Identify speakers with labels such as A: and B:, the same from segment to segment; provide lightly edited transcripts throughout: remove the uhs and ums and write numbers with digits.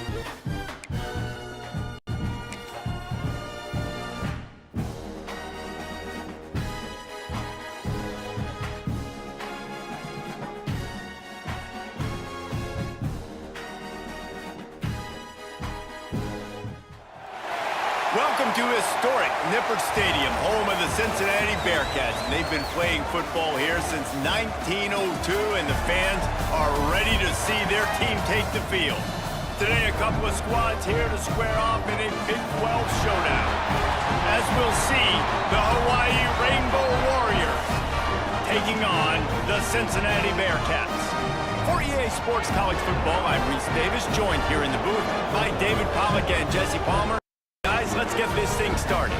A: Welcome to historic Nippert Stadium, home of the Cincinnati Bearcats. And they've been playing football here since 1902, and the fans are ready to see their team take the field. Today, a couple of squads here to square off in a Big 12 showdown. As we'll see, the Hawaii Rainbow Warriors taking on the Cincinnati Bearcats. For EA Sports College Football, I'm Reese Davis, joined here in the booth by David Pollack and Jesse Palmer. Guys, let's get this thing started.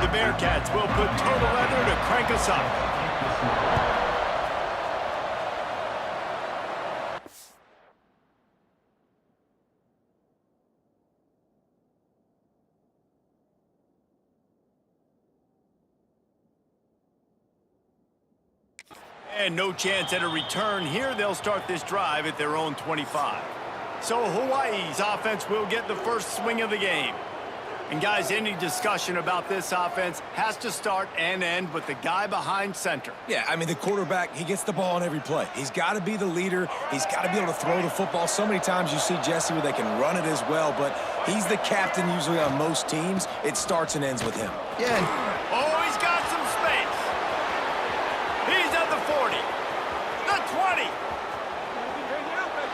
A: The Bearcats will put total leather to crank us up. And no chance at a return here. They'll start this drive at their own 25. So Hawaii's offense will get the first swing of the game. And guys, any discussion about this offense has to start and end with the guy behind center.
B: Yeah, I mean, the quarterback, he gets the ball on every play. He's got to be the leader. He's got to be able to throw the football. So many times you see Jesse where they can run it as well, but he's the captain usually on most teams. It starts and ends with him.
A: Yeah. Oh, he's got some space. He's at the 40, the 20.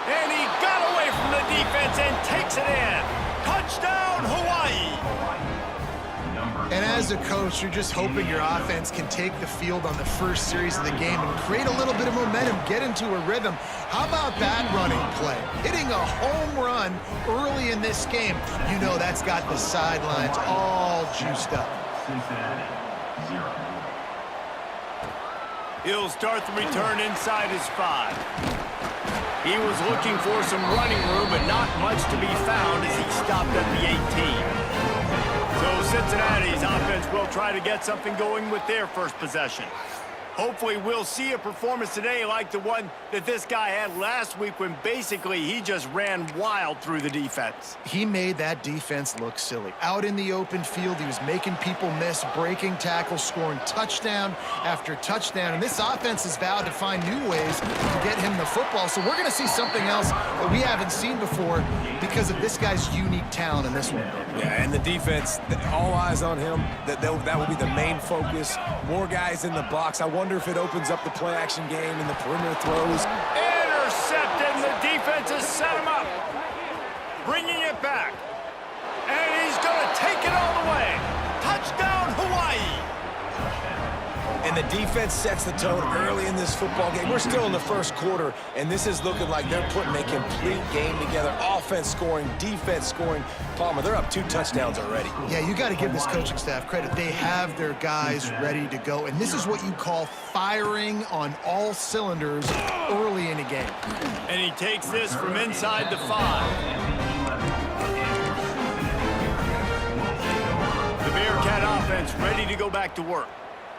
A: And he got away from the defense and takes it in. Touchdown, Hawaii!
C: And as a coach, you're just hoping your offense can take the field on the first series of the game and create a little bit of momentum, get into a rhythm. How about that running play? Hitting a home run early in this game. You know that's got the sidelines all juiced up.
A: He'll start the return inside his 5. He was looking for some running room, but not much to be found as he stopped at the 18. So Cincinnati's offense will try to get something going with their first possession. Hopefully we'll see a performance today like the one that this guy had last week when basically he just ran wild through the defense.
C: He made that defense look silly. Out in the open field, he was making people miss, breaking tackles, scoring touchdown after touchdown. And this offense has vowed to find new ways to get him the football. So we're going to see something else that we haven't seen before because of this guy's unique talent in this one.
B: Yeah, and the defense, all eyes on him. That will be the main focus. More guys in the box. I wonder if it opens up the play-action game and the perimeter throws.
A: Intercepted, and the defense has set him up. Bringing it back. And he's going to take it all the way. Touchdown, Hawaii.
B: And the defense sets the tone early in this football game. We're still in the first quarter, and this is looking like they're putting a complete game together. Offense scoring, defense scoring. Palmer, they're up 2 touchdowns already.
C: Yeah, you got to give this coaching staff credit. They have their guys ready to go, and this is what you call firing on all cylinders early in a game.
A: And he takes this from inside the 5. The Bearcat offense ready to go back to work.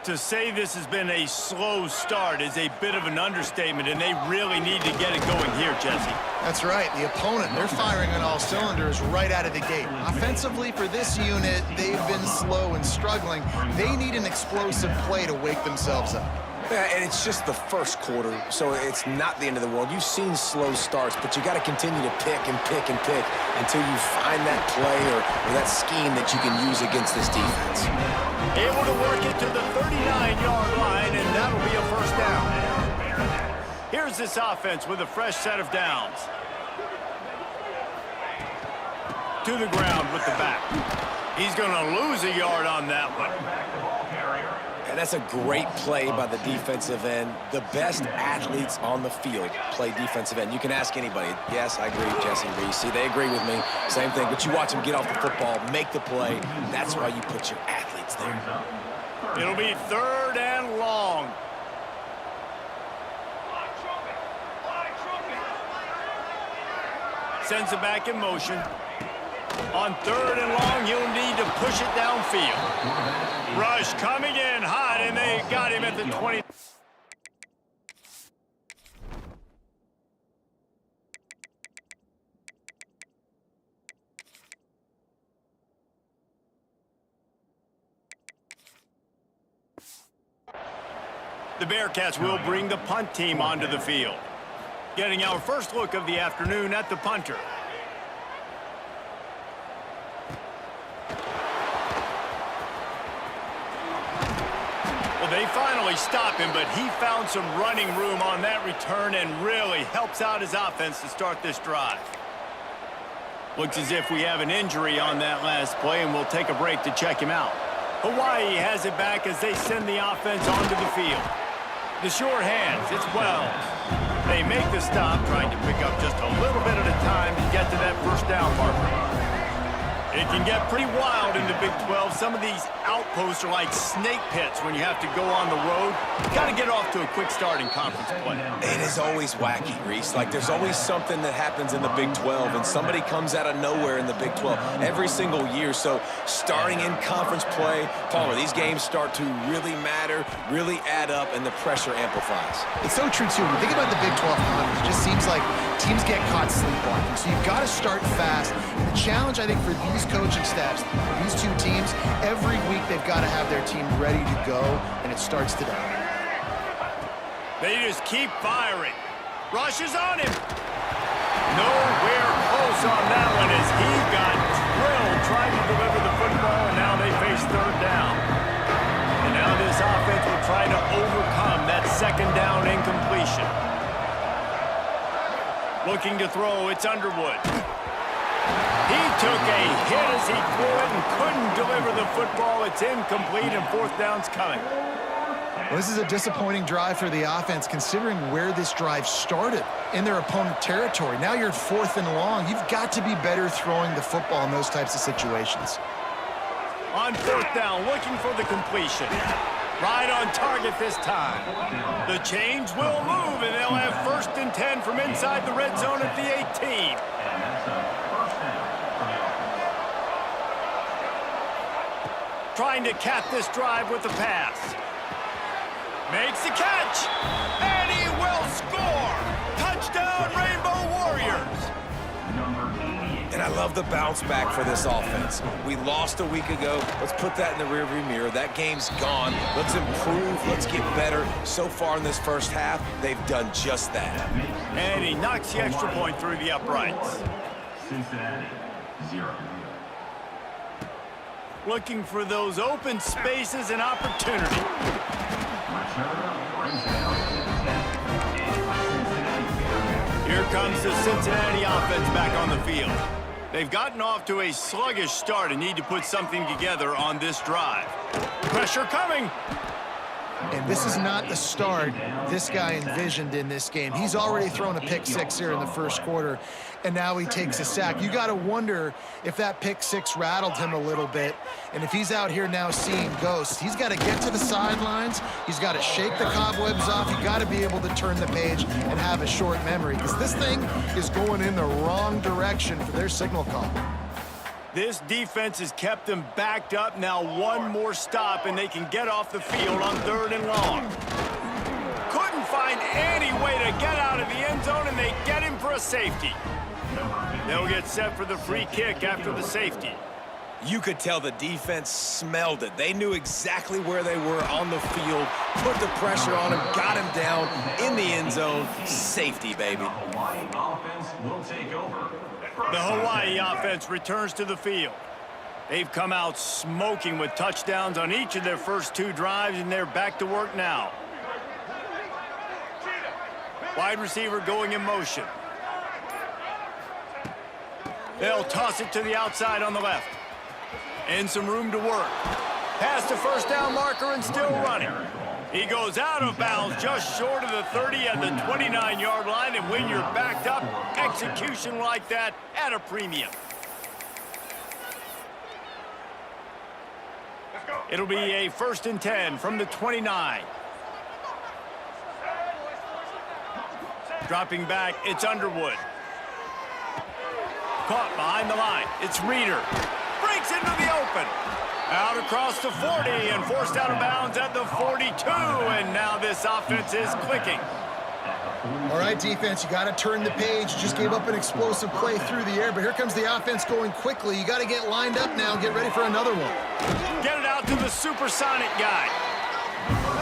A: To say this has been a slow start is a bit of an understatement, and they really need to get it going here, Jesse.
C: That's right. The opponent, they're firing on all cylinders right out of the gate. Offensively, for this unit, they've been slow and struggling. They need an explosive play to wake themselves up.
B: Yeah, and it's just the first quarter, so it's not the end of the world. You've seen slow starts, but you got to continue to pick and pick and pick until you find that play or that scheme that you can use against this defense.
A: Able to work it to the 39-yard line, and that'll be a first down. Here's this offense with a fresh set of downs. To the ground with the back. He's going to lose a yard on that one.
B: And that's a great play by the defensive end. The best athletes on the field play defensive end. You can ask anybody. Yes, I agree, Jesse Reese. See, they agree with me. Same thing. But you watch them get off the football, make the play. That's why you put your athletes there.
A: It'll be 3rd and long. Sends it back in motion. On 3rd and long, he'll need to push it downfield. Rush coming in hot, and they got him at the 20. The Bearcats will bring the punt team onto the field. Getting our first look of the afternoon at the punter. Well, they finally stop him, but he found some running room on that return and really helps out his offense to start this drive. Looks as if we have an injury on that last play, and we'll take a break to check him out. Hawaii has it back as they send the offense onto the field. The sure hands, it's Wells. They make the stop, trying to pick up just a little bit at a time to get to that first down marker. It can get pretty wild in the Big 12. Some of these outposts are like snake pits when you have to go on the road. Got to get off to a quick start in conference play.
B: It is always wacky, Reese. Like, there's always something that happens in the Big 12, and somebody comes out of nowhere in the Big 12 every single year. So starting in conference play, Palmer, these games start to really matter, really add up, and the pressure amplifies.
C: It's so true, too. When you think about the Big 12 conference, it just seems like teams get caught sleepwalking. So you've got to start fast. And the challenge, I think, for these coaching staffs, these two teams, every week they've got to have their team ready to go, and it starts today.
A: They just keep firing. Rush is on him. Nowhere close on that one as he got drilled trying to deliver the football, and now they face 3rd down. And now this offense will try to overcome that 2nd down incompletion. Looking to throw, it's Underwood. He took a hit as he threw it and couldn't deliver the football. It's incomplete, and 4th down's coming.
C: Well, this is a disappointing drive for the offense, considering where this drive started in their opponent territory. Now you're 4th and long. You've got to be better throwing the football in those types of situations.
A: On 4th down, looking for the completion. Right on target this time. The chains will move, and they'll have 1st and 10 from inside the red zone at the 18. Trying to cap this drive with a pass. Makes the catch, and he will score! Touchdown, Rainbow Warriors!
B: And I love the bounce back for this offense. We lost a week ago. Let's put that in the rearview mirror. That game's gone. Let's improve. Let's get better. So far in this first half, they've done just that.
A: And he knocks the extra point through the uprights.
D: Cincinnati, 0.
A: Looking for those open spaces and opportunity. Here comes the Cincinnati offense back on the field. They've gotten off to a sluggish start and need to put something together on this drive. Pressure coming.
C: And this is not the start this guy envisioned in this game. He's already thrown a pick 6 here in the 1st quarter, and now he takes a sack. You got to wonder if that pick 6 rattled him a little bit, and if he's out here now seeing ghosts. He's got to get to the sidelines. He's got to shake the cobwebs off. You got to be able to turn the page and have a short memory, because this thing is going in the wrong direction for their signal call.
A: This defense has kept them backed up. Now one more stop, and they can get off the field on 3rd and long. Couldn't find any way to get out of the end zone, and they get him for a safety. They'll get set for the free kick after the safety.
B: You could tell the defense smelled it. They knew exactly where they were on the field, put the pressure on him, got him down in the end zone. Safety, baby.
D: Hawaii offense will take over.
A: The Hawaii offense returns to the field. They've come out smoking with touchdowns on each of their first 2 drives, and they're back to work now. Wide receiver going in motion. They'll toss it to the outside on the left. And some room to work. Past the 1st down marker and still running. He goes out of bounds just short of the 30 at the 29-yard line, and when you're backed up, execution like that at a premium. It'll be a 1st and 10 from the 29. Dropping back, it's Underwood. Caught behind the line. It's Reeder. Breaks into the open. Out across the 40 and forced out of bounds at the 42. And now this offense is clicking.
C: All right, defense, you got to turn the page. Just gave up an explosive play through the air, but here comes the offense going quickly. You got to get lined up now and get ready for another one.
A: Get it out to the supersonic guy.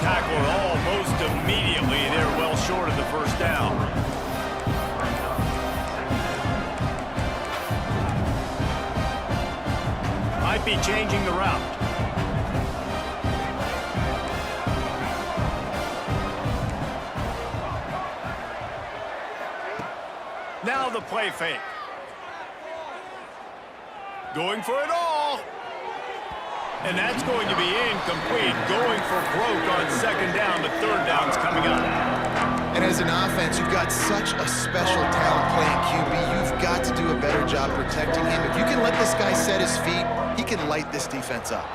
A: Tackled almost immediately. They're well short of the first down. Might be changing the route. Now the play fake. Going for it all. And that's going to be incomplete. Going for broke on second down. The third down's coming up.
C: And as an offense, you've got such a special talent playing QB. You've got to do a better job protecting him. If you can let this guy set his feet, he can light this defense up.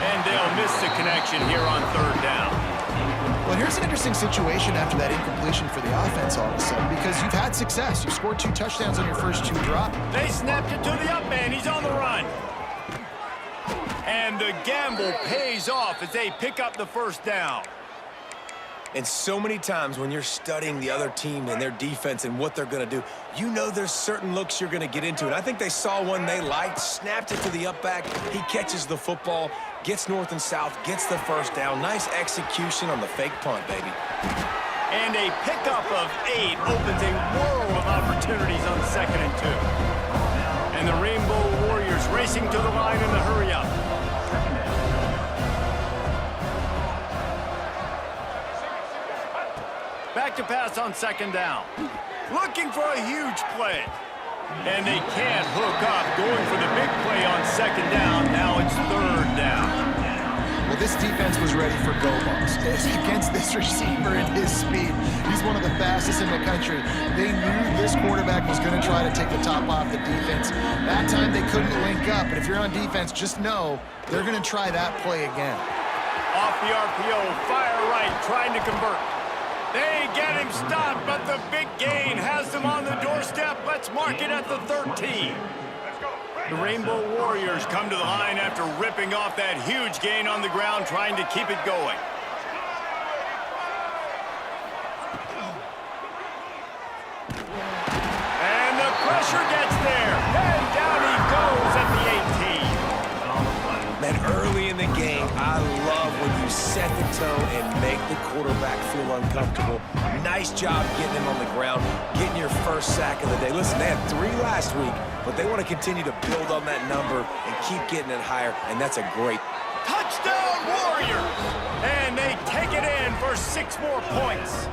A: And they'll miss the connection here on third down.
C: Well, here's an interesting situation after that incompletion for the offense all of a sudden, because you've had success. You've scored 2 touchdowns on your first 2 drops.
A: They snapped it to the up man. He's on the run. And the gamble pays off as they pick up the first down.
B: And so many times when you're studying the other team and their defense and what they're going to do, you know there's certain looks you're going to get into. And I think they saw one they liked, snapped it to the up back. He catches the football, gets north and south, gets the first down. Nice execution on the fake punt, baby.
A: And a pickup of 8 opens a world of opportunities on 2nd and 2. And the Rainbow Warriors racing to the line in the hurry-up. Back to pass on 2nd down. Looking for a huge play. And they can't hook up. Going for the big play on 2nd down. Now it's 3rd down.
C: Well, this defense was ready for go balls. Against this receiver and his speed, he's one of the fastest in the country. They knew this quarterback was going to try to take the top off the defense. That time they couldn't link up. But if you're on defense, just know they're going to try that play again.
A: Off the RPO, fire right, trying to convert. They get him stopped, but the big gain has them on the doorstep. Let's mark it at the 13. The Rainbow Warriors come to the line after ripping off that huge gain on the ground, trying to keep it going. And the pressure gets there. And down he goes at the 18.
B: Man, early in the game, I love when you set the tone and make the quarterback feel uncomfortable. Nice job getting him on the ground, getting your first sack of the day. Listen, they had 3 last week, but they want to continue to build on that number and keep getting it higher, and that's a great...
A: Touchdown Warriors! And they take it in for 6 more points.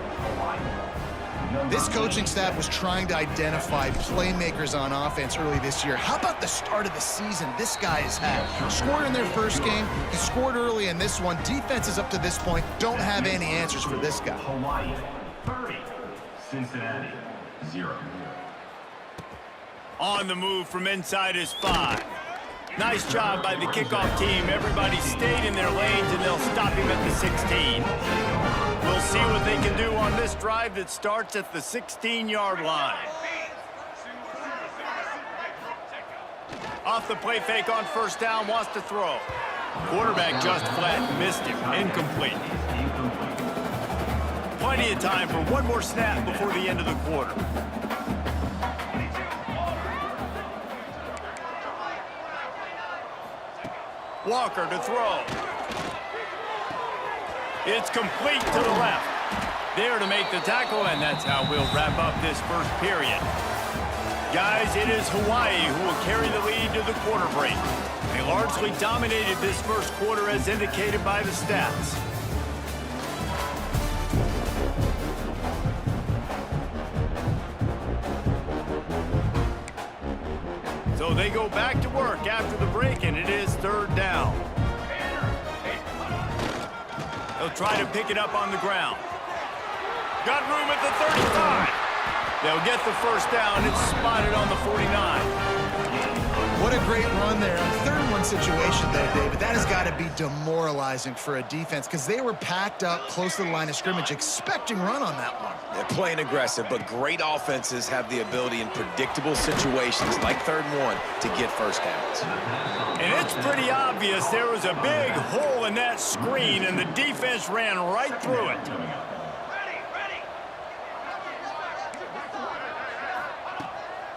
C: This coaching staff was trying to identify playmakers on offense early this year. How about the start of the season this guy has had? Scored in their first game. He scored early in this one. Defenses up to this point don't have any answers for this guy.
D: Hawaii, 30. Cincinnati, 0.
A: On the move from inside is 5. Nice job by the kickoff team. Everybody stayed in their lanes, and they'll stop him at the 16. We'll see what they can do on this drive that starts at the 16-yard line. Off the play fake on first down, wants to throw. Quarterback just flat, missed him, incomplete. Plenty of time for one more snap before the end of the quarter. Walker to throw. It's complete to the left. There to make the tackle, and that's how we'll wrap up this first period. Guys, it is Hawaii who will carry the lead to the quarter break. They largely dominated this first quarter as indicated by the stats. So they go back to work after the break, and it is 3rd down. They'll try to pick it up on the ground. Got room at the 35. They'll get the first down. It's spotted on the 49.
C: What a great run there. On 3rd-and-1 situation, though, David, that has got to be demoralizing for a defense because they were packed up close to the line of scrimmage, expecting run on that one.
B: They're playing aggressive, but great offenses have the ability in predictable situations like 3rd-and-1 to get first downs.
A: And it's pretty obvious there was a big hole in that screen, and the defense ran right through it.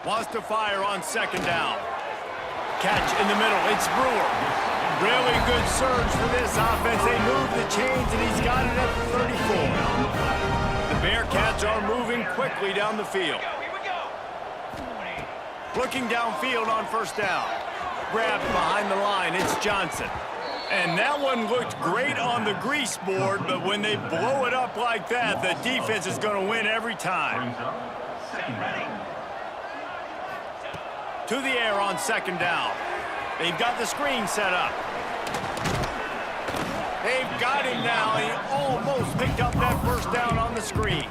A: Wants to fire on 2nd down. Catch in the middle. It's Brewer. Really good surge for this offense. They move the chains, and he's got it at the 34. The Bearcats are moving quickly down the field. Looking downfield on 1st down. Grabbed behind the line. It's Johnson. And that one looked great on the grease board, but when they blow it up like that, the defense is going to win every time. To the air on 2nd down. They've got the screen set up. They've got him now. He almost picked up that 1st down on the screen.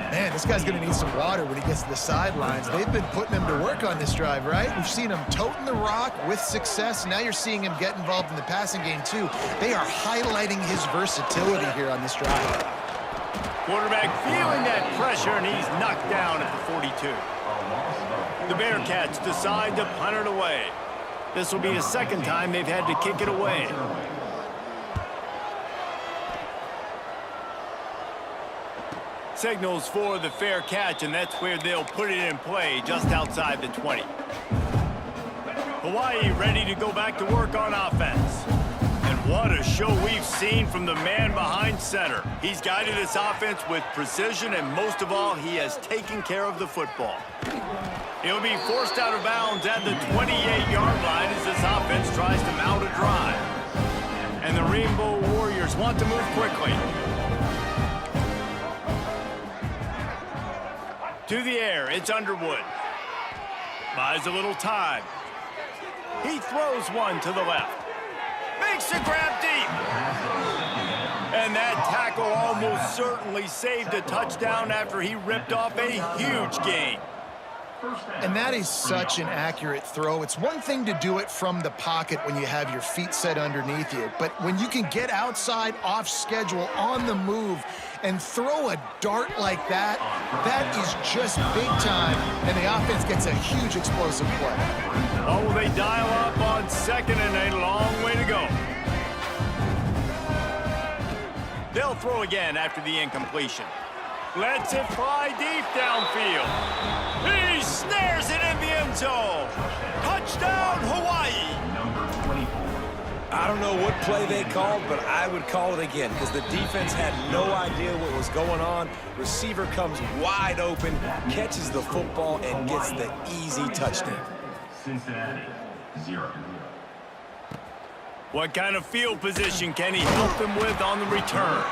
C: Man, this guy's going to need some water when he gets to the sidelines. They've been putting him to work on this drive, right? We've seen him toting the rock with success. Now you're seeing him get involved in the passing game, too. They are highlighting his versatility here on this drive.
A: Quarterback feeling that pressure, and he's knocked down at the 42. The Bearcats decide to punt it away. This will be the 2nd time they've had to kick it away. Signals for the fair catch, and that's where they'll put it in play, just outside the 20. Hawaii ready to go back to work on offense. And what a show we've seen from the man behind center. He's guided this offense with precision, and most of all, he has taken care of the football. He'll be forced out of bounds at the 28-yard line as this offense tries to mount a drive. And the Rainbow Warriors want to move quickly. To the air, it's Underwood. Buys a little time. He throws one to the left. Makes a grab deep. And that tackle almost certainly saved a touchdown after he ripped off a huge gain.
C: And that is such an accurate throw. It's one thing to do it from the pocket when you have your feet set underneath you, but when you can get outside, off schedule, on the move, and throw a dart like that, that is just big time, and the offense gets a huge explosive play.
A: Oh, they dial up on 2nd and a long way to go. They'll throw again after the incompletion. Lets it fly deep downfield. He snares it in the end zone. Touchdown, Hawaii.
B: I don't know what play they called, but I would call it again because the defense had no idea what was going on. Receiver comes wide open, catches the football, and gets the easy touchdown.
D: Cincinnati, 0.
A: What kind of field position can he help them with on the return?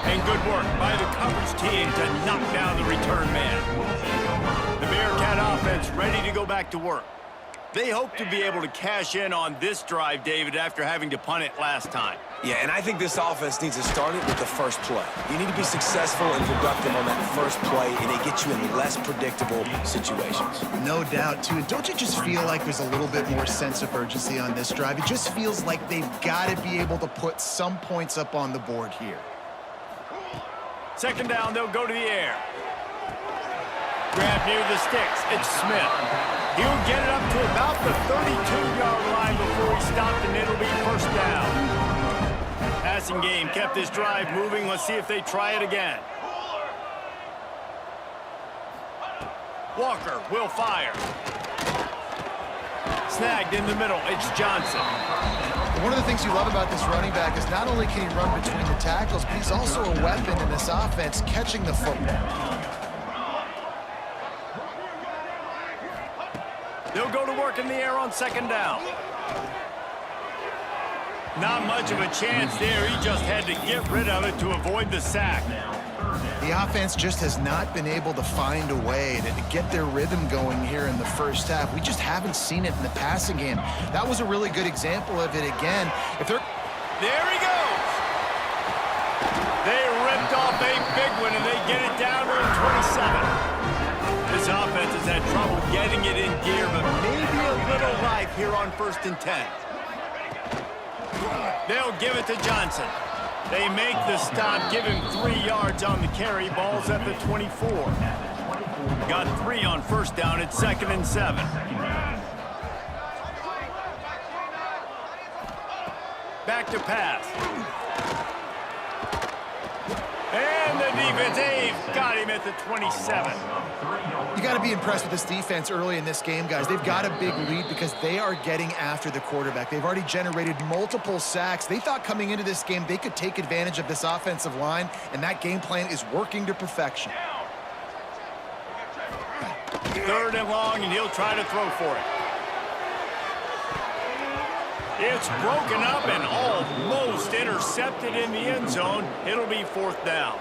A: And good work by the coverage team to knock down the return man. The Bearcat offense ready to go back to work. They hope to be able to cash in on this drive, David, after having to punt it last time.
B: Yeah, and I think this offense needs to start it with the first play. You need to be successful and productive on that first play, and it gets you in less predictable situations.
C: No doubt, too. Don't you just feel like there's a little bit more sense of urgency on this drive? It just feels like they've got to be able to put some points up on the board here.
A: 2nd down, they'll go to the air. Grab near the sticks. It's Smith. He'll get it up to about the 32-yard line before he stopped, and it'll be 1st down. Passing game kept this drive moving. Let's see if they try it again. Walker will fire. Snagged in the middle. It's Johnson.
C: One of the things you love about this running back is not only can he run between the tackles, but he's also a weapon in this offense, catching the football.
A: They'll go to work in the air on 2nd down. Not much of a chance there. He just had to get rid of it to avoid the sack.
C: The offense just has not been able to find a way to get their rhythm going here in the first half. We just haven't seen it in the passing game. That was a really good example of it again.
A: There he goes. They ripped off a big one, and they get it down to 27. This offense has had trouble getting it in gear, but maybe a little drive here on 1st and 10. They'll give it to Johnson. They make the stop, give him 3 yards on the carry. Ball's at the 24. Got 3 on 1st down. It's 2nd and 7. Back to pass. And the defense, they've got him at the 27.
C: You got to be impressed with this defense early in this game, guys. They've got a big lead because they are getting after the quarterback. They've already generated multiple sacks. They thought coming into this game they could take advantage of this offensive line, and that game plan is working to perfection.
A: 3rd and long, and he'll try to throw for it. It's broken up and almost intercepted in the end zone. It'll be 4th down.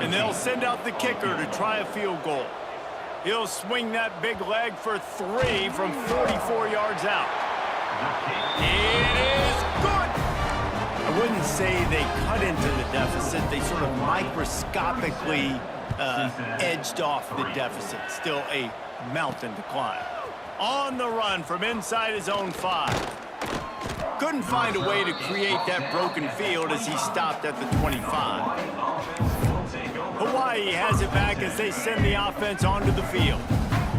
A: And they'll send out the kicker to try a field goal. He'll swing that big leg for 3 from 44 yards out. It is good. I wouldn't say they cut into the deficit. They sort of microscopically edged off the deficit. Still a mountain to climb. On the run from inside his own 5. Couldn't find a way to create that broken field as he stopped at the 25. Hawaii has it back as they send the offense onto the field.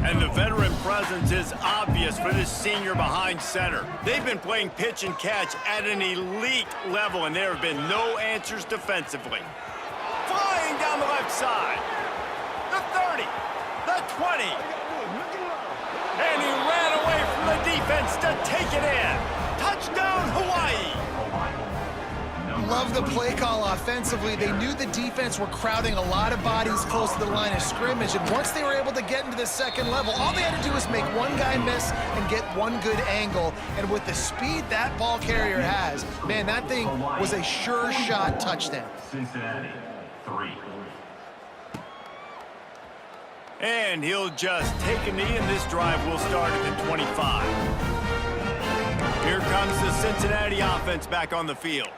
A: And the veteran presence is obvious for this senior behind center. They've been playing pitch and catch at an elite level, and there have been no answers defensively. Flying down the left side. The 30. The 20. And he ran away from the defense to take it in. Touchdown, Hawaii!
C: Love the play call offensively. They knew the defense were crowding a lot of bodies close to the line of scrimmage, and once they were able to get into the second level, all they had to do was make one guy miss and get one good angle, and with the speed that ball carrier has, man, that thing was a sure shot touchdown.
D: Cincinnati, 3.
A: And he'll just take a knee, and this drive will start at the 25. Here comes the Cincinnati offense back on the field.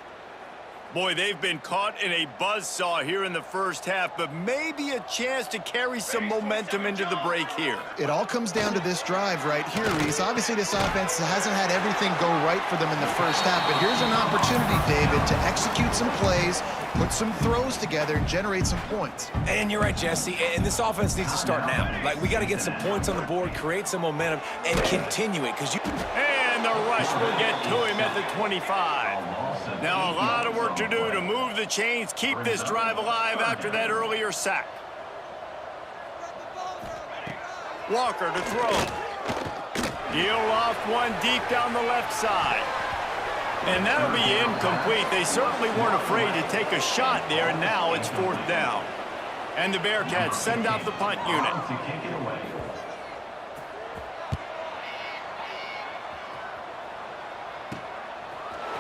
A: Boy, they've been caught in a buzzsaw here in the first half, but maybe a chance to carry some momentum into the break here.
C: It all comes down to this drive right here, Reese. Obviously, this offense hasn't had everything go right for them in the first half, but here's an opportunity, David, to execute some plays, put some throws together, and generate some points.
B: And you're right, Jesse, and this offense needs to start now. Like, we got to get some points on the board, create some momentum, and continue it, because you...
A: And the rush will get to him at the 25. Now a lot of work to do to move the chains, keep this drive alive after that earlier sack. Walker to throw. Deal off one deep down the left side. And that'll be incomplete. They certainly weren't afraid to take a shot there, and now it's 4th down. And the Bearcats send out the punt unit.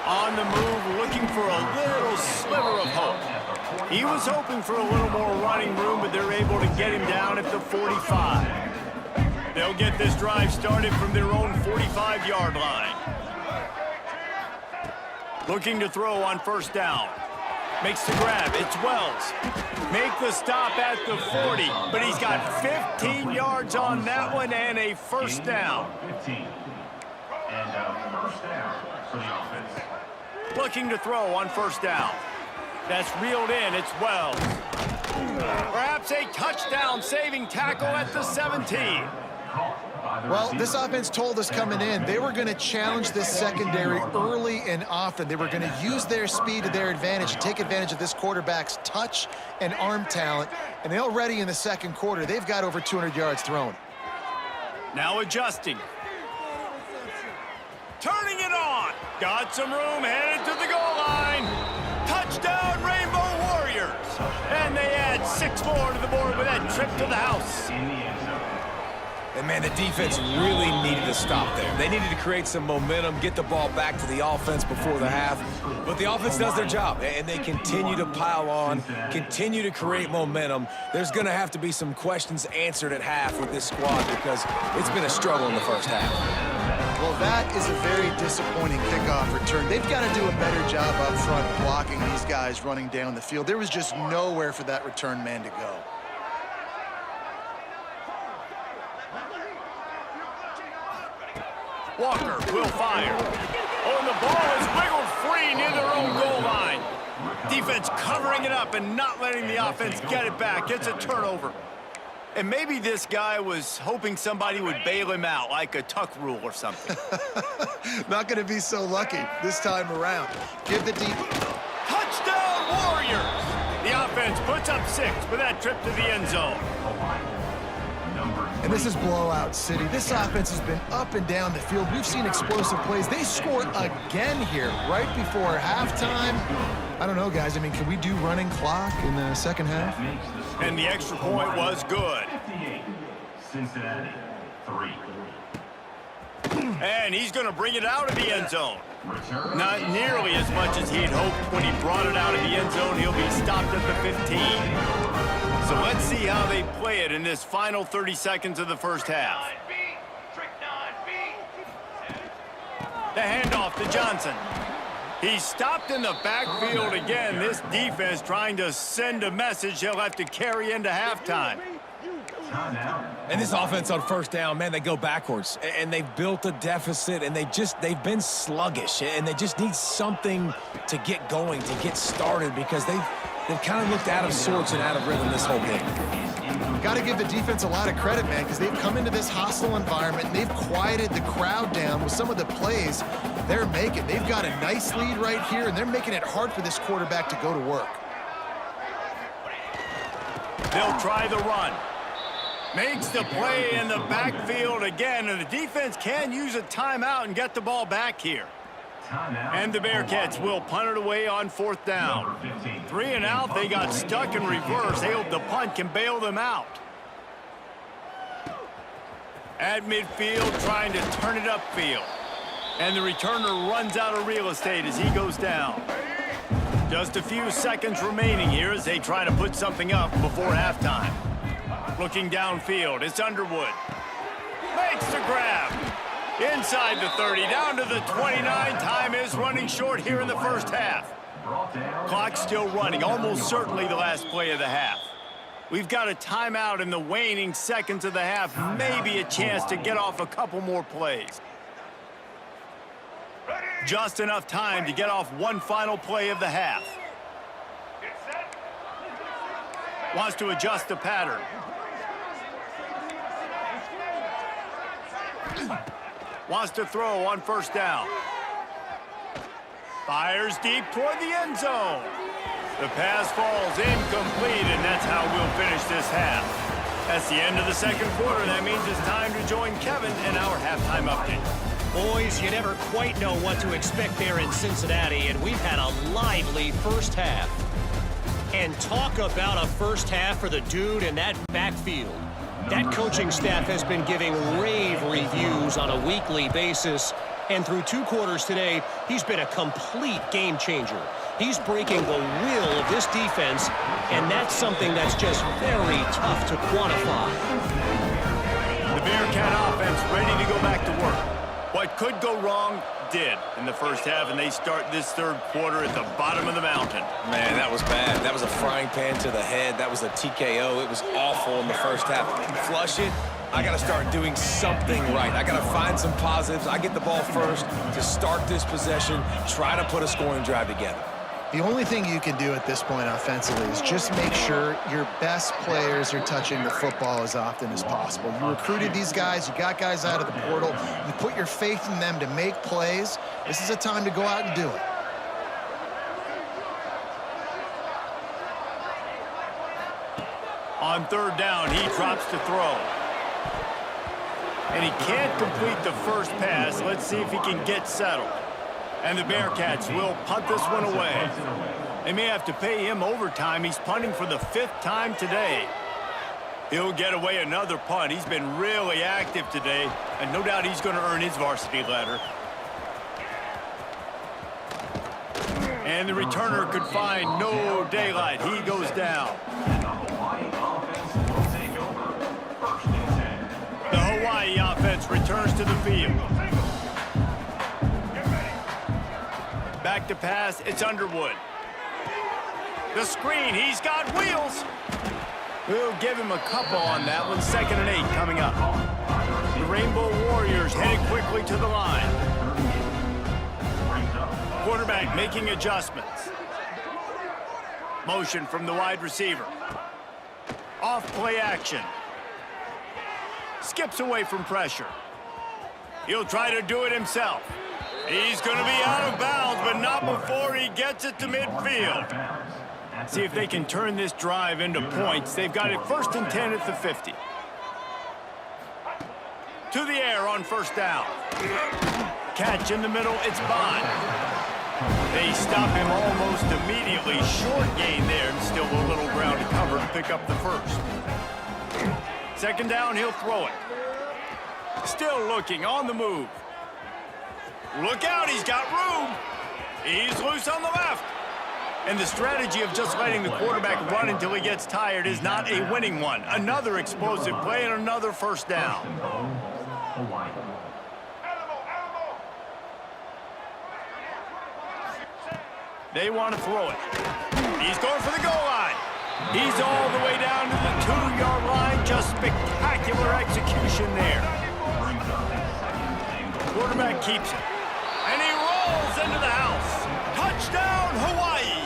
A: On the move, looking for a little sliver of hope. He was hoping for a little more running room, but they're able to get him down at the 45. They'll get this drive started from their own 45-yard line. Looking to throw on 1st down. Makes the grab. It's Wells. Make the stop at the 40, but he's got 15 yards on that one and a 1st down.
D: 15. And a 1st down for the offense.
A: Looking to throw on 1st down. That's reeled in. It's Wells. Perhaps a touchdown-saving tackle at the 17.
C: Well, this offense told us coming in they were going to challenge this secondary early and often. They were going to use their speed to their advantage and take advantage of this quarterback's touch and arm talent. And already in the second quarter, they've got over 200 yards thrown.
A: Now adjusting. Turning it on. Got some room, headed to the goal line. Touchdown, Rainbow Warriors. And they add 6 more to the board with that trip to the house.
B: And, man, the defense really needed to stop there. They needed to create some momentum, get the ball back to the offense before the half. But the offense does their job, and they continue to pile on, continue to create momentum. There's going to have to be some questions answered at half with this squad because it's been a struggle in the first half.
C: Well, that is a very disappointing kickoff return. They've got to do a better job up front blocking these guys running down the field. There was just nowhere for that return man to go.
A: Walker will fire. Oh, and the ball is wiggled free near their own goal line. Defense covering it up and not letting the offense get it back. It's a turnover. And maybe this guy was hoping somebody would bail him out, like a tuck rule or something.
C: Not going to be so lucky this time around. Give the deep.
A: Touchdown, Warriors! The offense puts up 6 with that trip to the end zone.
C: And this is blowout city. This offense has been up and down the field. We've seen explosive plays. They scored again here right before halftime. I don't know, guys. I mean, can we do running clock in the second half?
A: And the extra point was good.
D: 58, Cincinnati, 3.
A: And he's going to bring it out of the end zone. Not nearly as much as he'd hoped when he brought it out of the end zone. He'll be stopped at the 15. So let's see how they play it in this final 30 seconds of the first half. The handoff to Johnson. He's stopped in the backfield again. This defense trying to send a message he'll have to carry into halftime.
B: And this offense on first down, man, they go backwards. And they've built a deficit, and they've been sluggish. And they just need something to get going, to get started, because they've kind of looked out of sorts and out of rhythm this whole game.
C: Got to give the defense a lot of credit, man, because they've come into this hostile environment, and they've quieted the crowd down with some of the plays they're making. They've got a nice lead right here, and they're making it hard for this quarterback to go to work.
A: They'll try the run. Makes the play in the backfield again, and the defense can use a timeout and get the ball back here. And the Bearcats will punt it away on fourth down. 3 and out, they got stuck in reverse. They hope the punt can bail them out. At midfield, trying to turn it upfield. And the returner runs out of real estate as he goes down. Just a few seconds remaining here as they try to put something up before halftime. Looking downfield, it's Underwood. Makes the grab. Inside the 30, down to the 29. Time is running short here in the first half. Clock still running, almost certainly the last play of the half. We've got a timeout in the waning seconds of the half. Maybe a chance to get off a couple more plays. Just enough time to get off one final play of the half. Wants to adjust the pattern. Wants to throw on first down. Fires deep toward the end zone. The pass falls incomplete, and that's how we'll finish this half. That's the end of the second quarter. That means it's time to join Kevin in our halftime update.
E: Boys, you never quite know what to expect there in Cincinnati, and we've had a lively first half. And talk about a first half for the dude in that backfield. That coaching staff has been giving rave reviews on a weekly basis, and through 2 quarters today, he's been a complete game changer. He's breaking the will of this defense, and that's something that's just very tough to quantify.
A: The Bearcat offense ready to go back to work. What could go wrong did in the first half, and they start this third quarter at the bottom of the mountain.
B: Man, that was bad. That was a frying pan to the head. That was a TKO. It was awful in the first half. Flush it. I got to start doing something right. I got to find some positives. I get the ball first to start this possession, try to put a scoring drive together.
C: The only thing you can do at this point offensively is just make sure your best players are touching the football as often as possible. You recruited these guys. You got guys out of the portal. You put your faith in them to make plays. This is a time to go out and do it.
A: On third down, he drops to throw. And he can't complete the first pass. Let's see if he can get settled. And the Bearcats will punt this one away. They may have to pay him overtime. He's punting for the 5th time today. He'll get away another punt. He's been really active today, and no doubt he's going to earn his varsity letter. And the returner could find no daylight. He goes down. The Hawaii offense returns to the field. Back to pass, it's Underwood. The screen, he's got wheels. We'll give him a couple on that one. 2nd and 8 coming up. The Rainbow Warriors headed quickly to the line. Quarterback making adjustments. Motion from the wide receiver. Off play action. Skips away from pressure. He'll try to do it himself. He's going to be out of bounds, but not before he gets it to midfield. See if they can turn this drive into points. They've got it 1st and 10 at the 50. To the air on 1st down. Catch in the middle, it's Bond. They stop him almost immediately. Short gain there, and still a little ground to cover to pick up the 1st. 2nd down, he'll throw it. Still looking, on the move. Look out, he's got room. He's loose on the left. And the strategy of just letting the quarterback run until he gets tired is not a winning one. Another explosive play and another 1st down. They want to throw it. He's going for the goal line. He's all the way down to the 2-yard line. Just spectacular execution there. Quarterback keeps it. And he rolls into the house. Touchdown, Hawaii.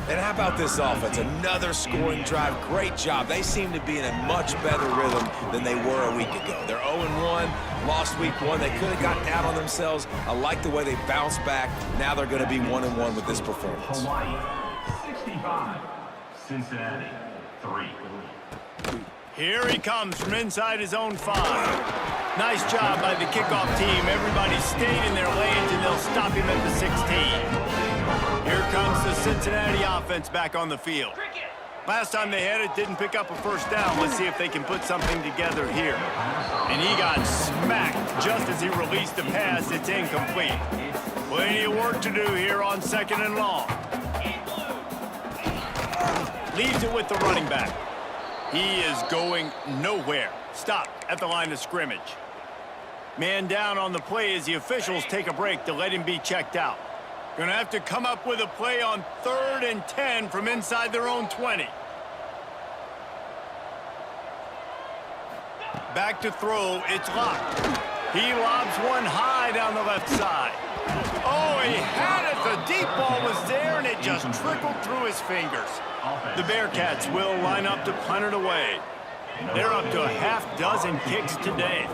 B: And how about this offense? Another scoring drive. Great job. They seem to be in a much better rhythm than they were a week ago. They're 0-1, lost week 1. They could have gotten down on themselves. I like the way they bounced back. Now they're going to be 1-1 with this performance.
D: Hawaii 65, Cincinnati 3.
A: Here he comes from inside his own 5. Nice job by the kickoff team. Everybody stayed in their lanes, and they'll stop him at the 16. Here comes the Cincinnati offense back on the field. Last time they had it, didn't pick up a 1st down. Let's see if they can put something together here. And he got smacked just as he released the pass. It's incomplete. Plenty of work to do here on 2nd and long. Leaves it with the running back. He is going nowhere. Stopped at the line of scrimmage. Man down on the play as the officials take a break to let him be checked out. Going to have to come up with a play on 3rd and 10 from inside their own 20. Back to throw, it's locked. He lobs one high down the left side. Oh, he had it. The deep ball was there, and it just trickled through his fingers. The Bearcats will line up to punt it away. They're up to a half-dozen kicks today.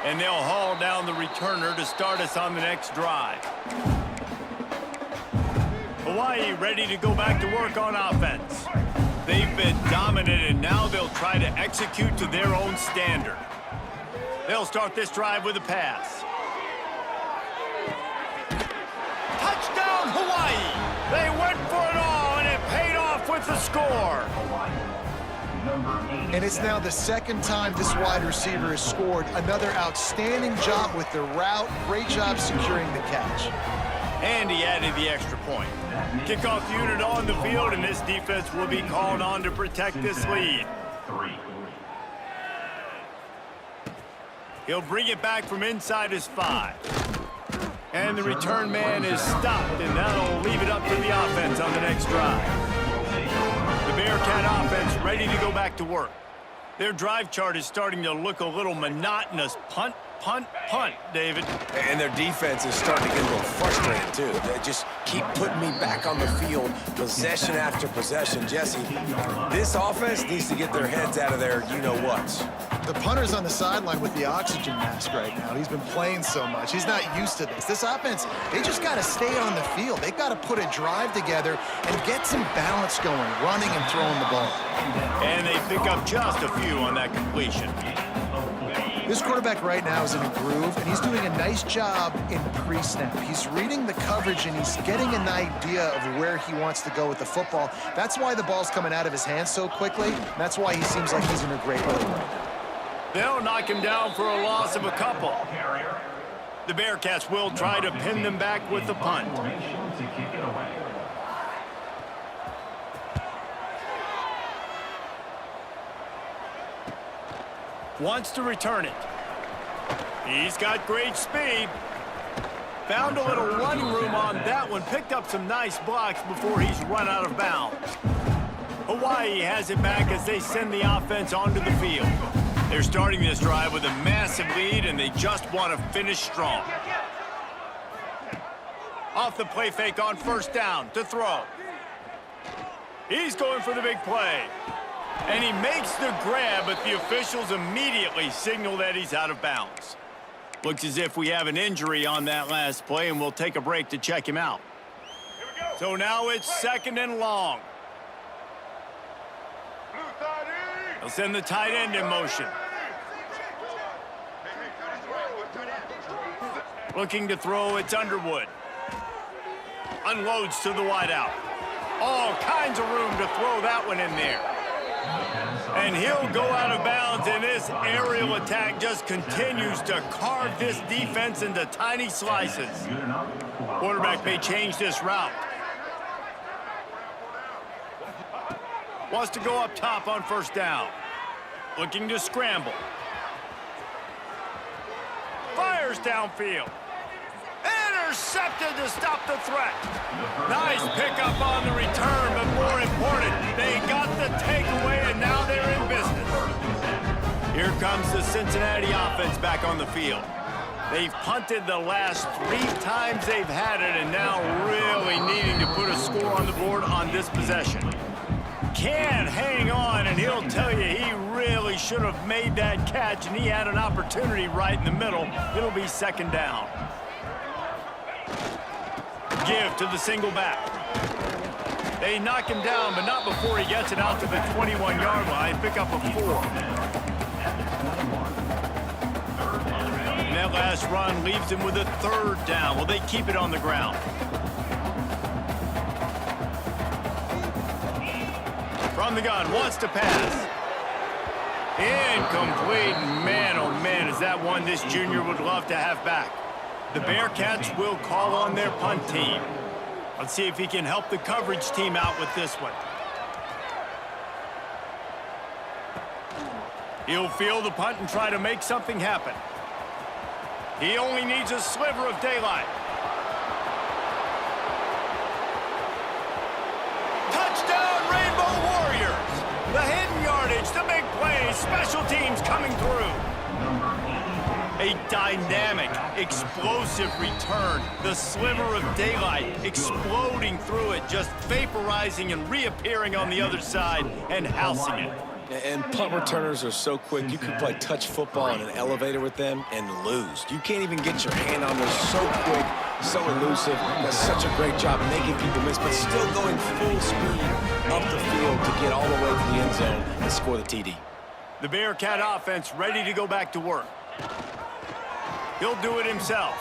A: And they'll haul down the returner to start us on the next drive. Hawaii ready to go back to work on offense. They've been dominant, and now they'll try to execute to their own standard. They'll start this drive with a pass. Touchdown, Hawaii! They went for it all, and it paid off with the score.
C: And it's now the 2nd time this wide receiver has scored. Another outstanding job with the route. Great job securing the catch.
A: And he added the extra point. Kickoff unit on the field, and this defense will be called on to protect this lead. He'll bring it back from inside his 5. And the return man is stopped, and that'll leave it up to the offense on the next drive. The Bearcat offense ready to go back to work. Their drive chart is starting to look a little monotonous. Punt, punt, punt, David.
B: And their defense is starting to get a little frustrated, too. They just keep putting me back on the field, possession after possession. Jesse, this offense needs to get their heads out of their you-know-whats.
C: The punter's on the sideline with the oxygen mask right now. He's been playing so much. He's not used to this. This offense, they just got to stay on the field. They've got to put a drive together and get some balance going, running and throwing the ball.
A: And they pick up just a few on that completion.
C: This quarterback right now is in a groove, and he's doing a nice job in pre-snap. He's reading the coverage, and he's getting an idea of where he wants to go with the football. That's why the ball's coming out of his hands so quickly. That's why he seems like he's in a great rhythm right now.
A: They'll knock him down for a loss of a couple. The Bearcats will try to pin them back with the punt. Wants to return it. He's got great speed. Found a little running room on that one. Picked up some nice blocks before he's run out of bounds. Hawaii has it back as they send the offense onto the field. They're starting this drive with a massive lead, and they just want to finish strong. Off the play fake on first down to throw. He's going for the big play. And he makes the grab, but the officials immediately signal that he's out of bounds. Looks as if we have an injury on that last play, and we'll take a break to check him out. So now it's 2nd and long. They'll send the tight end in motion. Looking to throw, it's Underwood. Unloads to the wideout. All kinds of room to throw that one in there. And he'll go out of bounds, and this aerial attack just continues to carve this defense into tiny slices. Quarterback may change this route. Wants to go up top on first down. Looking to scramble. Fires downfield. Intercepted to stop the threat. Nice pickup on the return, but more important, they got the takeaway, and now they're in business. Here comes the Cincinnati offense back on the field. They've punted the last 3 times they've had it, and now really needing to put a score on the board on this possession. Can hang on, and he'll tell you he really should have made that catch, and he had an opportunity right in the middle. It'll be 2nd down. Give to the single back. They knock him down, but not before he gets it out to the 21-yard line. Pick up a 4. And that last run leaves him with a 3rd down. Well, they keep it on the ground. From the gun, wants to pass. Incomplete. Man, oh man, is that one this junior would love to have back. The Bearcats will call on their punt team. Let's see if he can help the coverage team out with this one. He'll field the punt and try to make something happen. He only needs a sliver of daylight. Touchdown, Rainbow Warriors! The hidden yardage, the big play, special teams coming through. A dynamic, explosive return. The sliver of daylight exploding through it, just vaporizing and reappearing on the other side and housing it.
B: And punt returners are so quick, you can play touch football in an elevator with them and lose. You can't even get your hand on them. So quick, so elusive. Does such a great job making people miss, but still going full speed up the field to get all the way to the end zone and score the TD.
A: The Bearcat offense ready to go back to work. He'll do it himself.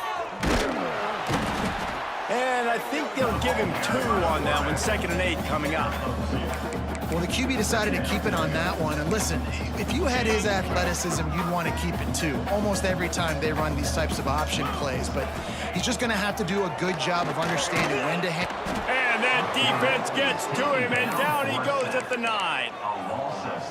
A: And I think they'll give him 2 on that one. 2nd and 8 coming up.
C: Well, the QB decided to keep it on that one. And listen, if you had his athleticism, you'd want to keep it too. Almost every time they run these types of option plays. But he's just going to have to do a good job of understanding when to hit.
A: And that defense gets to him, and down he goes at the 9.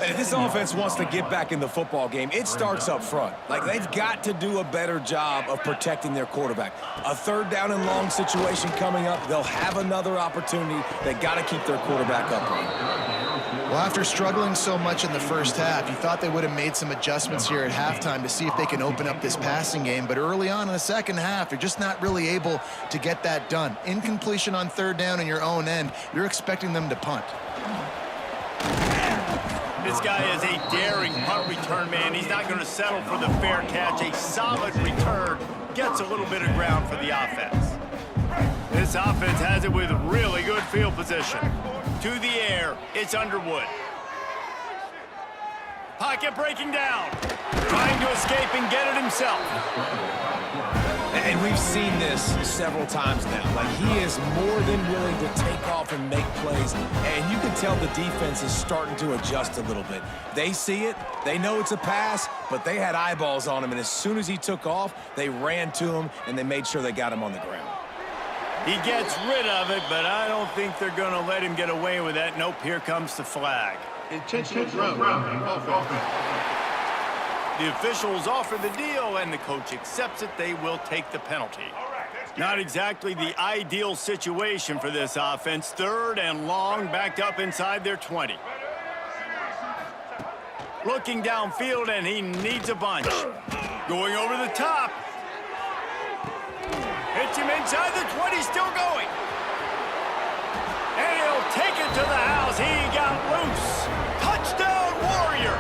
B: And if this offense wants to get back in the football game, it starts up front. Like, they've got to do a better job of protecting their quarterback. A 3rd down and long situation coming up. They'll have another opportunity. They got to keep their quarterback upright.
C: Well, after struggling so much in the first half, you thought they would have made some adjustments here at halftime to see if they can open up this passing game. But early on in the second half, they're just not really able to get that done. Incompletion on 3rd down in your own end, you're expecting them to punt.
A: This guy is a daring punt return man. He's not going to settle for the fair catch. A solid return gets a little bit of ground for the offense. This offense has it with really good field position. To the air, it's Underwood. Pocket breaking down. Trying to escape and get it himself.
B: And we've seen this several times now. Like, he is more than willing to take off and make plays. And you can tell the defense is starting to adjust a little bit. They see it. They know it's a pass, but they had eyeballs on him. And as soon as he took off, they ran to him, and they made sure they got him on the ground.
A: He gets rid of it, but I don't think they're going to let him get away with that. Nope, here comes the flag.
D: Intentional grounding.
A: The officials offer the deal, and the coach accepts it. They will take the penalty. Not exactly the ideal situation for this offense. 3rd and long, backed up inside their 20. Looking downfield, and he needs a bunch. Going over the top. Hits him inside the 20, still going. And he'll take it to the house. He got loose. Touchdown, Warriors!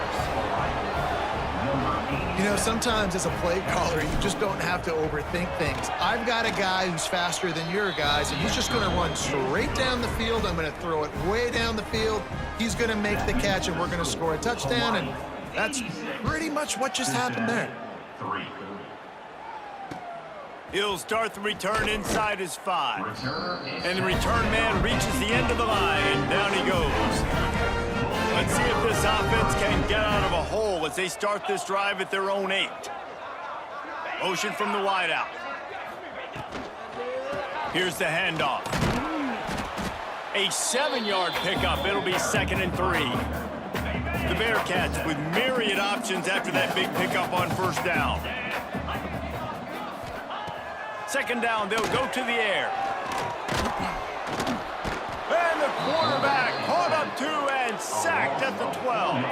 C: You know, sometimes as a play caller, you just don't have to overthink things. I've got a guy who's faster than your guys, and he's just going to run straight down the field. I'm going to throw it way down the field. He's going to make the catch, and we're going to score a touchdown, and that's pretty much what just happened there.
A: He'll start the return inside his 5. And the return man reaches the end of the line, and down he goes. Let's see if this offense can get out of a hole as they start this drive at their own 8. Motion from the wideout. Here's the handoff. A 7-yard pickup. It'll be 2nd and 3. The Bearcats with myriad options after that big pickup on 1st down. 2nd down, they'll go to the air. And the quarterback caught up 2 and sacked at the 12.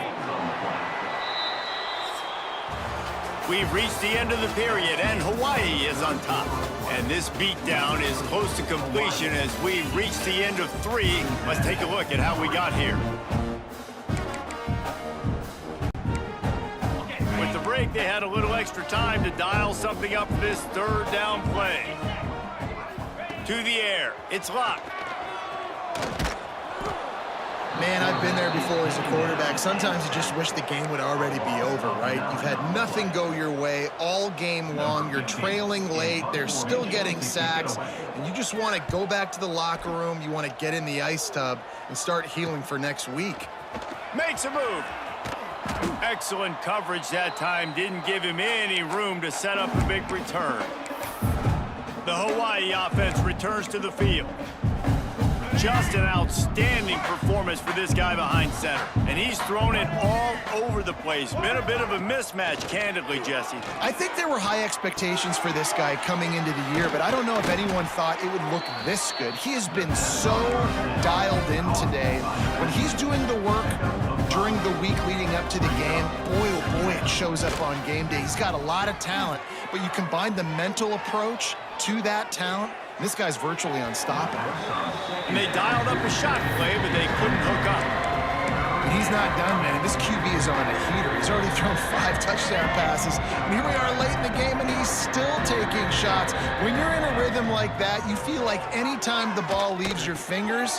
A: We've reached the end of the period, and Hawaii is on top. And this beatdown is close to completion as we reach the end of 3. Let's take a look at how we got here. With the break, they had a little extra time to dial something up for this 3rd down play. To the air, it's locked.
C: Man, I've been there before as a quarterback. Sometimes you just wish the game would already be over, right? You've had nothing go your way all game long. You're trailing late. They're still getting sacks. And you just want to go back to the locker room. You want to get in the ice tub and start healing for next week.
A: Makes a move. Excellent coverage that time. Didn't give him any room to set up a big return. The Hawaii offense returns to the field. Just an outstanding performance for this guy behind center. And he's thrown it all over the place. Been a bit of a mismatch, candidly, Jesse.
C: I think there were high expectations for this guy coming into the year, but I don't know if anyone thought it would look this good. He has been so dialed in today. When he's doing the work during the week leading up to the game, boy, oh boy, it shows up on game day. He's got a lot of talent, but you combine the mental approach to that talent, this guy's virtually unstoppable.
A: And they dialed up a shot play, but they couldn't hook up.
C: And he's not done, man. This QB is on a heater. He's already thrown 5 touchdown passes. And here we are late in the game, and he's still taking shots. When you're in a rhythm like that, you feel like any time the ball leaves your fingers,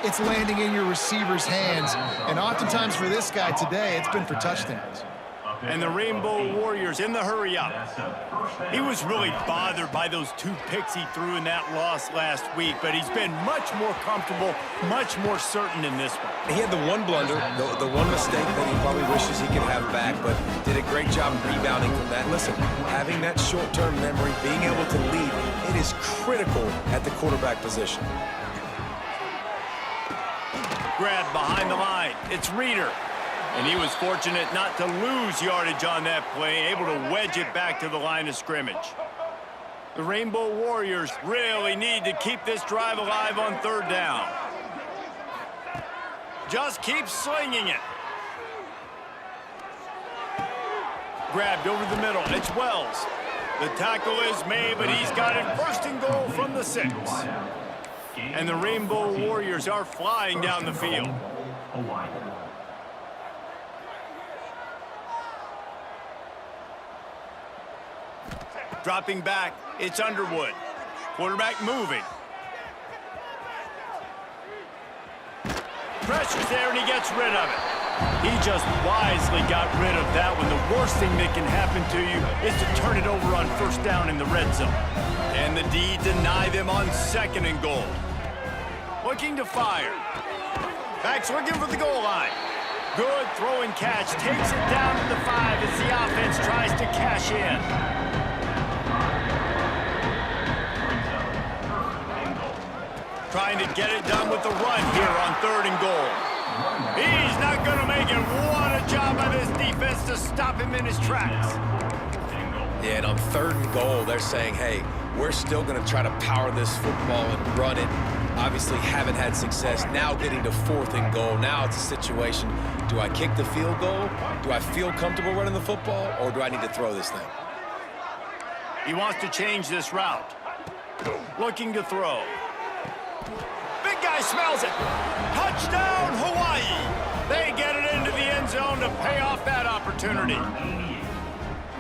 C: it's landing in your receiver's hands. And oftentimes for this guy today, it's been for touchdowns.
A: And the Rainbow Warriors in the hurry-up. He was really bothered by those 2 picks he threw in that loss last week, but he's been much more comfortable, much more certain in this one.
B: He had the one blunder, the one mistake that he probably wishes he could have back, but did a great job rebounding from that. Listen, having that short-term memory, being able to lead, it is critical at the quarterback position.
A: Grabbed behind the line. It's Reeder. And he was fortunate not to lose yardage on that play, able to wedge it back to the line of scrimmage. The Rainbow Warriors really need to keep this drive alive on 3rd down. Just keep slinging it. Grabbed over the middle. It's Wells. The tackle is made, but he's got it 1st and goal from the 6. And the Rainbow Warriors are flying down the field. Dropping back, it's Underwood. Quarterback moving. Pressure's there, and he gets rid of it. He just wisely got rid of that one. The worst thing that can happen to you is to turn it over on 1st down in the red zone. And the D deny them on 2nd and goal. Looking to fire. Back's looking for the goal line. Good throw and catch. Takes it down to the 5 as the offense tries to cash in. Trying to get it done with the run here on 3rd and goal. He's not going to make it. What a job by this defense to stop him in his tracks.
B: Yeah, and on 3rd and goal, they're saying, hey, we're still going to try to power this football and run it. Obviously haven't had success. Now getting to 4th and goal. Now it's a situation, do I kick the field goal? Do I feel comfortable running the football, or do I need to throw this thing?
A: He wants to change this route. Looking to throw. Big guy smells it. Touchdown, Hawaii. They get it into the end zone to pay off that opportunity.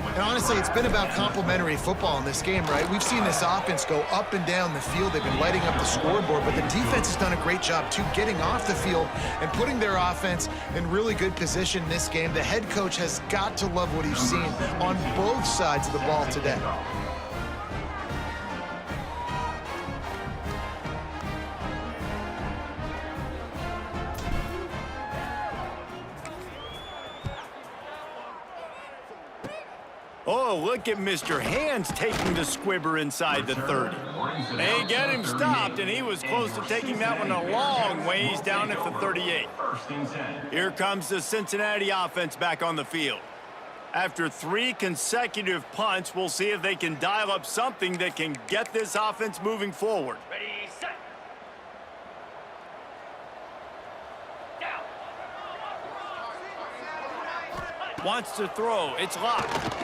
C: And honestly, it's been about complementary football in this game, right? We've seen this offense go up and down the field. They've been lighting up the scoreboard, but the defense has done a great job, too, getting off the field and putting their offense in really good position in this game. The head coach has got to love what he's seen on both sides of the ball today.
A: Oh, look at Mr. Hands taking the squibber inside the 30. They get him stopped, and he was close to taking that one a long ways down at the 38. Here comes the Cincinnati offense back on the field. After 3 consecutive punts, we'll see if they can dial up something that can get this offense moving forward.
E: Ready, set. Down.
A: Wants to throw. It's locked.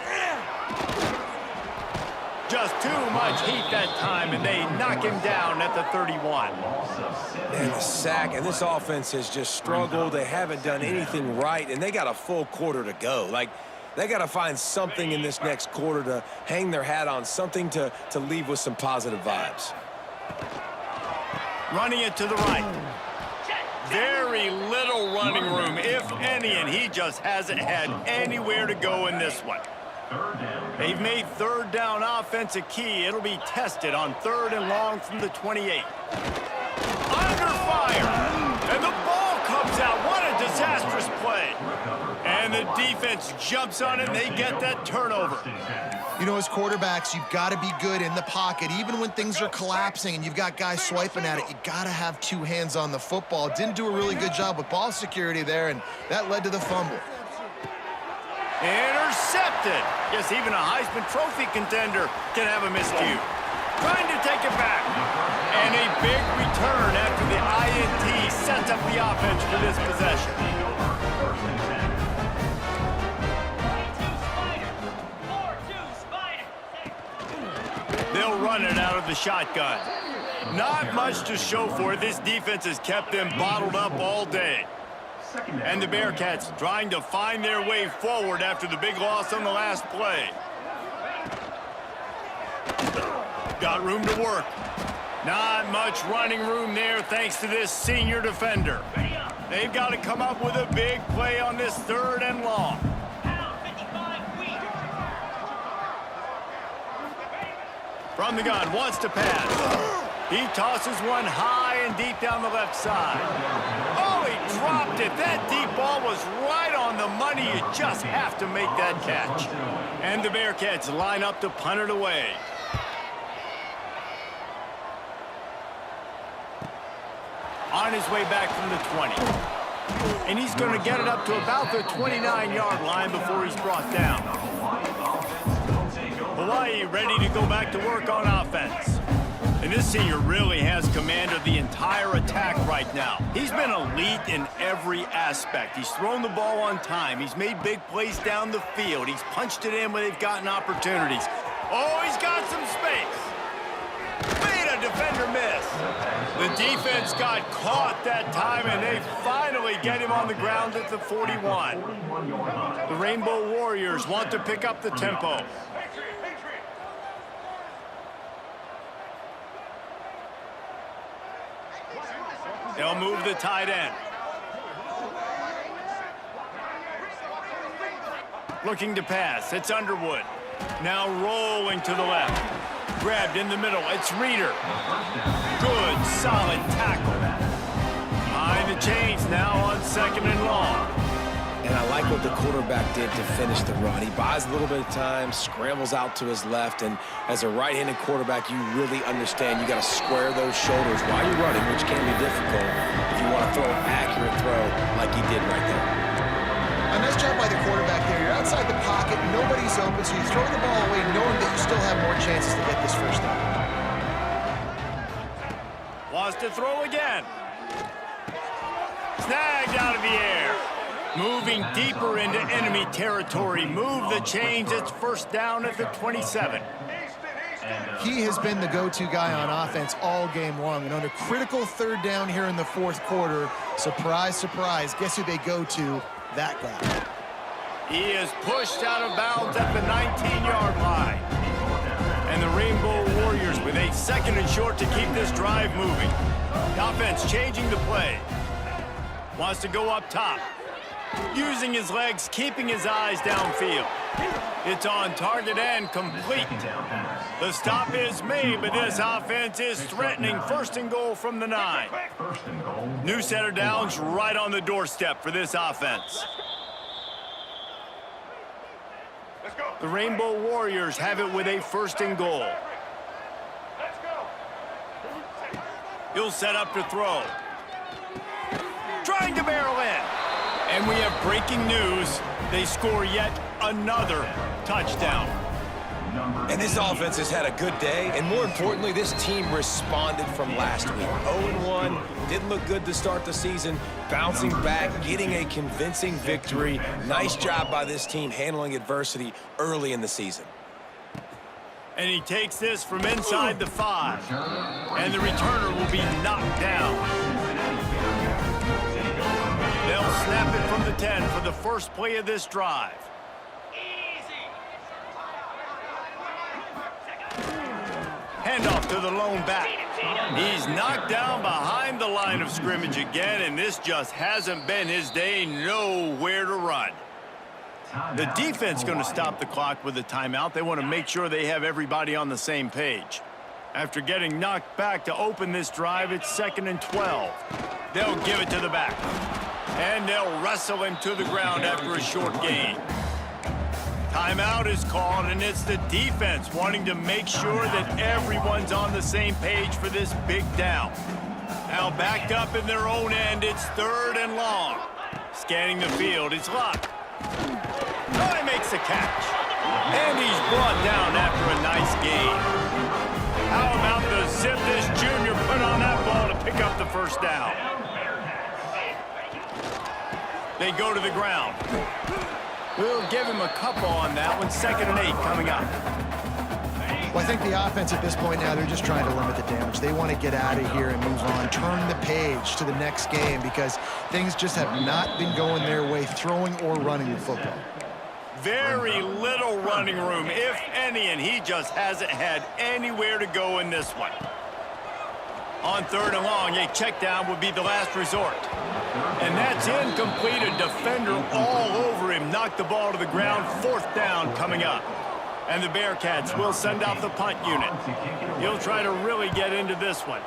A: Just too much heat that time, and they knock him down at the 31.
B: And the sack, and this offense has just struggled. They haven't done anything right, and they got a full quarter to go. Like, they got to find something in this next quarter to hang their hat on, something to leave with some positive vibes.
A: Running it to the right. Very little running room, if any, and he just hasn't had anywhere to go in this one. They've made 3rd down offense a key. It'll be tested on 3rd and long from the 28. Under fire, and the ball comes out. What a disastrous play. And the defense jumps on it, and they get that turnover.
C: You know, as quarterbacks, you've got to be good in the pocket. Even when things are collapsing and you've got guys swiping at it, you got to have 2 hands on the football. Didn't do a really good job with ball security there, and that led to the fumble.
A: Intercepted. Yes, even a Heisman Trophy contender can have a miscue. Trying to take it back. And a big return after the INT sets up the offense for this possession. They'll run it out of the shotgun. Not much to show for it. This defense has kept them bottled up all day. And the Bearcats trying to find their way forward after the big loss on the last play. Got room to work. Not much running room there thanks to this senior defender. They've got to come up with a big play on this 3rd and long. From the gun, wants to pass. He tosses one high and deep down the left side. Oh, he dropped it. That deep ball was right on the money. You just have to make that catch. And the Bearcats line up to punt it away. On his way back from the 20. And he's going to get it up to about the 29-yard line before he's brought down. Hawaii ready to go back to work on offense. And this senior really has command of the entire attack right now. He's been elite in every aspect. He's thrown the ball on time. He's made big plays down the field. He's punched it in when they've gotten opportunities. Oh, he's got some space. Made a defender miss. The defense got caught that time, and they finally get him on the ground at the 41. The Rainbow Warriors want to pick up the tempo. They'll move the tight end. Looking to pass. It's Underwood. Now rolling to the left. Grabbed in the middle. It's Reeder. Good, solid tackle. Behind the chains now on 2nd and long.
B: And I like what the quarterback did to finish the run. He buys a little bit of time, scrambles out to his left, and as a right-handed quarterback, you really understand you got to square those shoulders while you're running, which can be difficult if you want to throw an accurate throw like he did right there.
C: A nice job by the quarterback there. You're outside the pocket, nobody's open, so you throw the ball away knowing that you still have more chances to get this 1st down.
A: Wants to throw again. Snagged out of the air. Moving deeper into enemy territory. Move the chains. It's first down at the 27.
C: He has been the go-to guy on offense all game long. And on a critical third down here in the fourth quarter, surprise, surprise, guess who they go to? That guy.
A: He is pushed out of bounds at the 19-yard line. And the Rainbow Warriors with a second and short to keep this drive moving. The offense changing the play. Wants to go up top. Using his legs, keeping his eyes downfield. It's on target and complete. The stop is made, but this offense is threatening first and goal from the 9. New set of downs right on the doorstep for this offense. The Rainbow Warriors have it with a first and goal. He'll set up to throw. Trying to barrel in. And we have breaking news. They score yet another touchdown.
B: And this offense has had a good day, and more importantly, this team responded from last week. 0-1, didn't look good to start the season, bouncing back, getting a convincing victory. Nice job by this team handling adversity early in the season.
A: And he takes this from inside the 5. And the returner will be knocked down. They'll snap it from the 10 for the first play of this drive. Handoff to the lone back. He's knocked down behind the line of scrimmage again, and this just hasn't been his day. Nowhere to run. The defense going to stop the clock with a timeout. They want to make sure they have everybody on the same page. After getting knocked back to open this drive, it's 2nd and 12. They'll give it to the back. And they'll wrestle him to the ground after a short gain. Timeout is called, and it's the defense wanting to make sure that everyone's on the same page for this big down. Now backed up in their own end, it's 3rd and long. Scanning the field, it's locked. Oh, he makes the catch. And he's brought down after a nice gain. How about the zip this junior put on that ball to pick up the first down? They go to the ground. We'll give him a couple on that one. 2nd and 8 coming up.
C: Well, I think the offense at this point now, they're just trying to limit the damage. They want to get out of here and move on, turn the page to the next game because things just have not been going their way, throwing or running the football.
A: Very little running room, if any, and he just hasn't had anywhere to go in this one. On 3rd and long, a check down would be the last resort. And that's incomplete. A defender all over him. Knocked the ball to the ground. 4th down coming up. And the Bearcats will send out the punt unit. He'll try to really get into this one.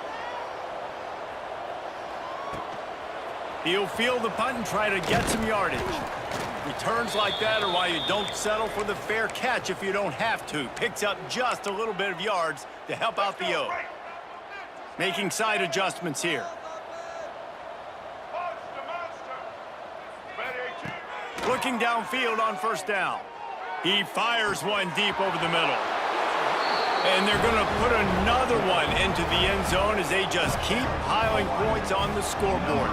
A: He'll field the punt and try to get some yardage. Returns like that are why you don't settle for the fair catch if you don't have to. Picks up just a little bit of yards to help out the O. Making side adjustments here. Looking downfield on 1st down. He fires one deep over the middle. And they're going to put another one into the end zone as they just keep piling points on the scoreboard.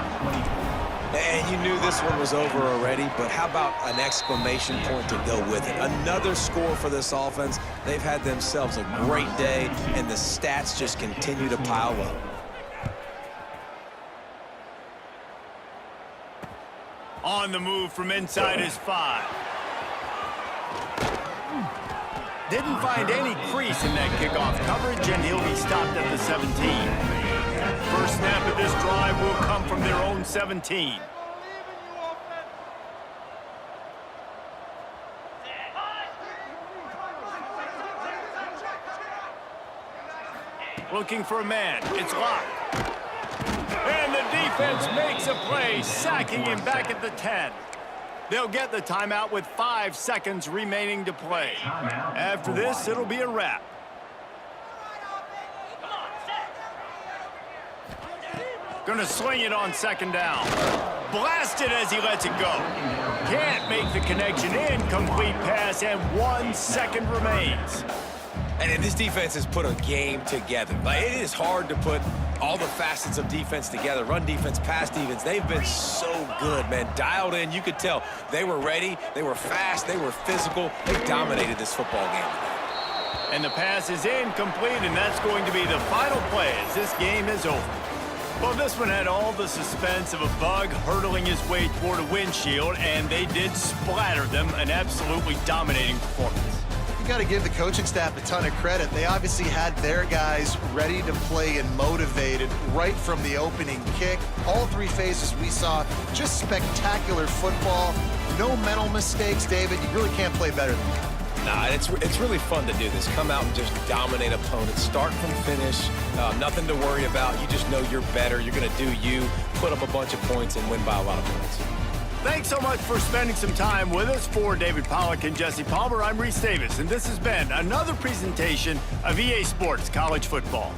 B: And you knew this one was over already, but how about an exclamation point to go with it? Another score for this offense. They've had themselves a great day, and the stats just continue to pile up.
A: On the move from inside his 5. Didn't find any crease in that kickoff coverage, and he'll be stopped at the 17. First snap of this drive will come from their own 17. Looking for a man. It's locked. And the defense makes a play, sacking him back at the 10. They'll get the timeout with 5 seconds remaining to play. After this, it'll be a wrap. Gonna sling it on 2nd down. Blasted as he lets it go. Can't make the connection. Incomplete pass, and 1 second remains.
B: And this defense has put a game together. Like, it is hard to put all the facets of defense together. Run defense, pass defense. They've been so good, man. Dialed in. You could tell they were ready. They were fast. They were physical. They dominated this football game today.
A: And the pass is incomplete, and that's going to be the final play as this game is over. Well, this one had all the suspense of a bug hurtling his way toward a windshield, and they did splatter them. An absolutely dominating performance.
C: You got to give the coaching staff a ton of credit. They obviously had their guys ready to play and motivated right from the opening kick. All three phases we saw, just spectacular football. No mental mistakes, David. You really can't play better than that.
B: Nah, it's really fun to do this. Come out and just dominate opponents. Start from finish. Nothing to worry about. You just know you're better. You're going to do you, put up a bunch of points, and win by a lot of points.
A: Thanks so much for spending some time with us. For David Pollack and Jesse Palmer, I'm Reese Davis, and this has been another presentation of EA Sports College Football.